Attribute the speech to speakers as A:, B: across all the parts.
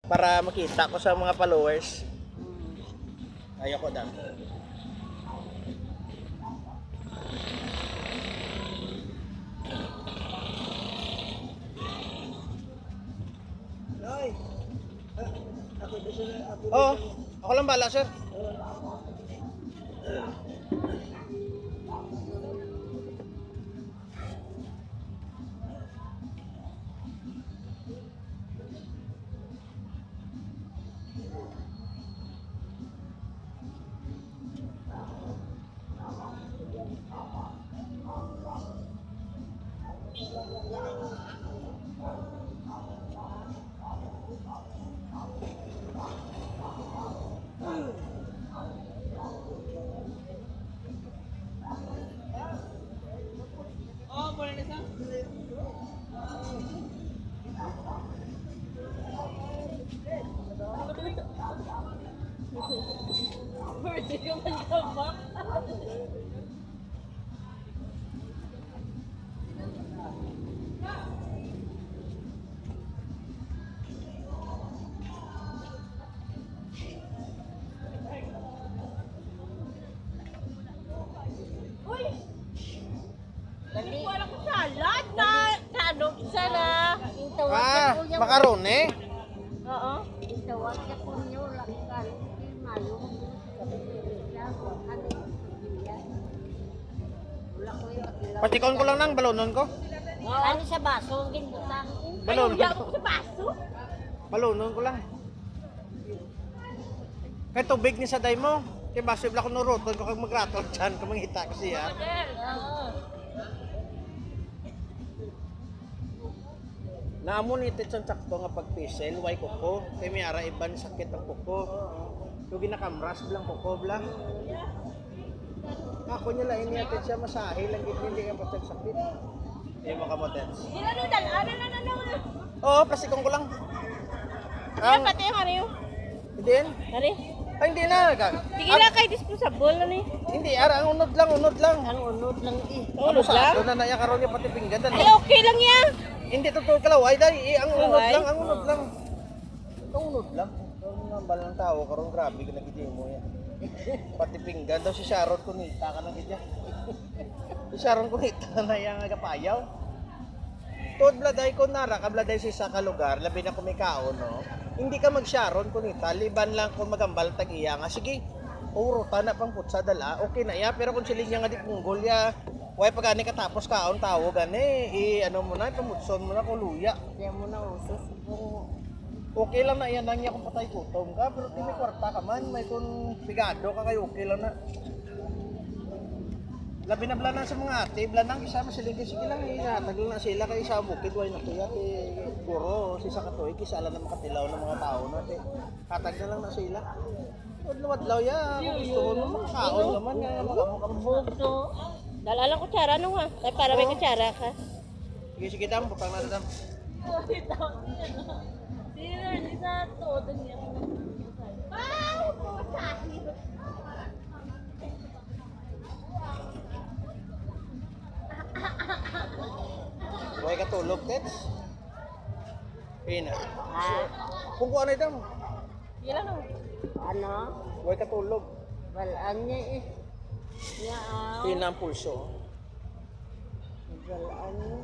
A: Para makita ko sa mga followers. Ayoko daw.
B: Ay.
A: Oo, ako lang bala, sir.
C: Hindi ko alam kung salad na ano, sana.
A: Makaroni.
C: Oo. Tawag ka po nyo, lakal. Mayo.
A: Patikon ko lang ng balonon ko.
C: Ano sa baso, ginbutang.
A: Balon.
C: Ayaw ko sa baso.
A: Balonon ko lang. Kay tubig ni sa day mo. Kay baso bla ko nuruton ko kag magratol dyan kung manghita ko siya.
C: Oo.
A: Naamon itit sa sakto nga pagpisel, way kuko. Kay may ara iban sakit ang kuko. Yung ginakamras blang kuko blang. Ako niya lang iniatit siya masahe lang hindi ka pa sakit. Hindi mo kamotens.
C: Ilan yung dalaan? Ano?
A: Oo, plasikong ko lang.
C: Yan, pati yung ano yun.
A: Hindi yan.
C: Ano?
A: Ay, hindi na.
C: Sige lang kay disposable, ano yun?
A: Hindi, ara, ang unod lang.
C: Ang unod lang eh.
A: Ano sa ato na naya karon yung pati pinggan.
C: Ay, okay lang yan.
A: Hindi totoo kalaway dahil ang unod
C: Kalaway?
A: lang, ang unod lang. Ang unod lang. Ang nambal ng tao karon grabe ka nagiti mo yan. Pati pinggan daw si Sharon Cunita ka nang gidya. Si Sharon Cunita na yang agapayaw. Tod bladay ko nara ka bladay sa ka lugar, labi na kumikaon no. Hindi ka mag-Sharon Cunita, liban lang kung magambal tag iya nga sige. Uro na pang putsa dala. Okay na ya, pero kung silinya nga di punggol ya. Way pagani ka tapos kaon tawo gani ano mo na pamutson mo na ko luya.
C: Kaya mo na usos.
A: Okay lang na yan nang niya kung patay gutom ka, pero may kwarta ka man, may kung bigado ka kayo, okay lang na. Labi na blanan sa mga ate, blanang isa masiligi, sige lang, ihatag lang na sila kay isa bukid, way na kuya, puro, si sa katoy, kisala na makatilaw ng mga tao na, hatag na lang na sila. Wadlaw ya, kung gusto mo makakaon naman,
C: Bugto. Dala lang kutsara nung ha. Ay, para may kutsara ka.
A: Sige, dam, butang na dam.
C: Sino, di sa todo niya. Wow! Pusahin!
A: Way katulog, Tets. Pina.
C: Ha?
A: Kung ano dam,
C: Ilan o? Ano?
A: way katulog.
C: Balaan niya eh. Yaaw.
A: Pina ang pulso.
C: Balaan niya.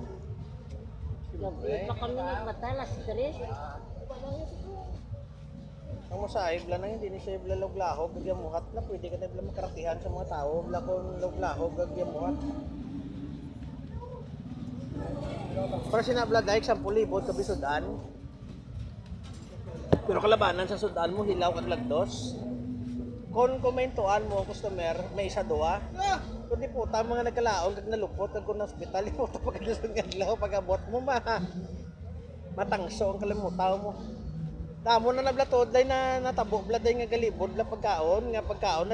C: Gabi pa kami nagmatalas. Tres.
A: Ang masahe, bla na hindi ni siya bla log-lahog, gagyan muhat na pwede ka na bla makaratihan sa mga tao, bla kung log-lahog, gagyan muhat. Para sinabla dahil 10,000 kabi sudan. Pero kalabanan sa sudan mo, hilaw kag lagdos. Kung komentuan mo, customer, may isa doa. Kung di puta, mga nagkalaon, kag nalupot, kag kung na-hospital, yung puta pagkalusong adlaw, pag-abot mo, matangso ang kalimutan mo. Damo na nablatod lay na natabo bladay nga galibod la pagkaon na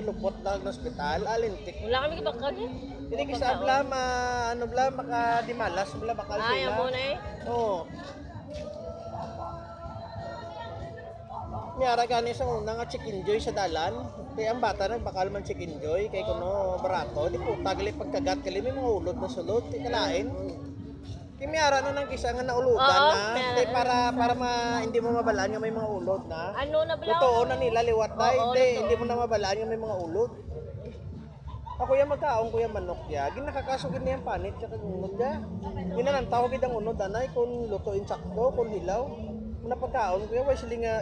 A: lupot lang ng ospital alintik.
C: Wala kami kibakal eh.
A: Dili kisa bla ano bla maka dimalas bla bakal sila.
C: Ay, amo na eh.
A: Oo. Miyara gani sa una nga chicken joy sa dalan. Kaya ang bata nagbakal man chicken joy kay kuno barato di po tagali pagkagat kali may mga ulod na sulod ti kalain. Kay miyara na ng kisa nga nauludan
C: Oo,
A: na.
C: meron.
A: Hindi, para hindi mo mabalaan nga may mga ulod na.
C: Ano na bala?
A: Totoo na nila liwat na.
C: Oo,
A: Hindi,
C: totoo.
A: hindi mo na mabalaan nga may mga ulod. Ako yung magkaon ko yung manok ya. Ginakakasugin niya yung panit sa unod ya. Ginanantaw gid ang unod anay kung lutuin sakto, kung hilaw. Muna pagkaon ko yung way sila nga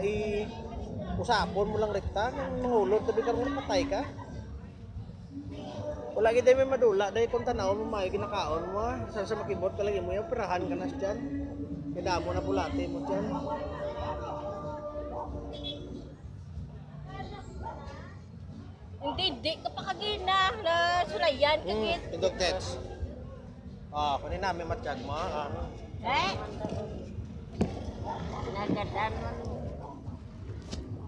A: usapon mo lang rekta ng mga ulod tabi karon patay ka. Wala gid may madula dahil kung tanaw mo may ginakaon mo sa makibot ka lagi mo yung perahan ka na diyan. Kaya mo na bulate mo diyan.
C: Hindi kapag kagina na sulayan kagit.
A: Pindot text. Kunin namin matiyag mo.
C: Eh? Nagatan mo.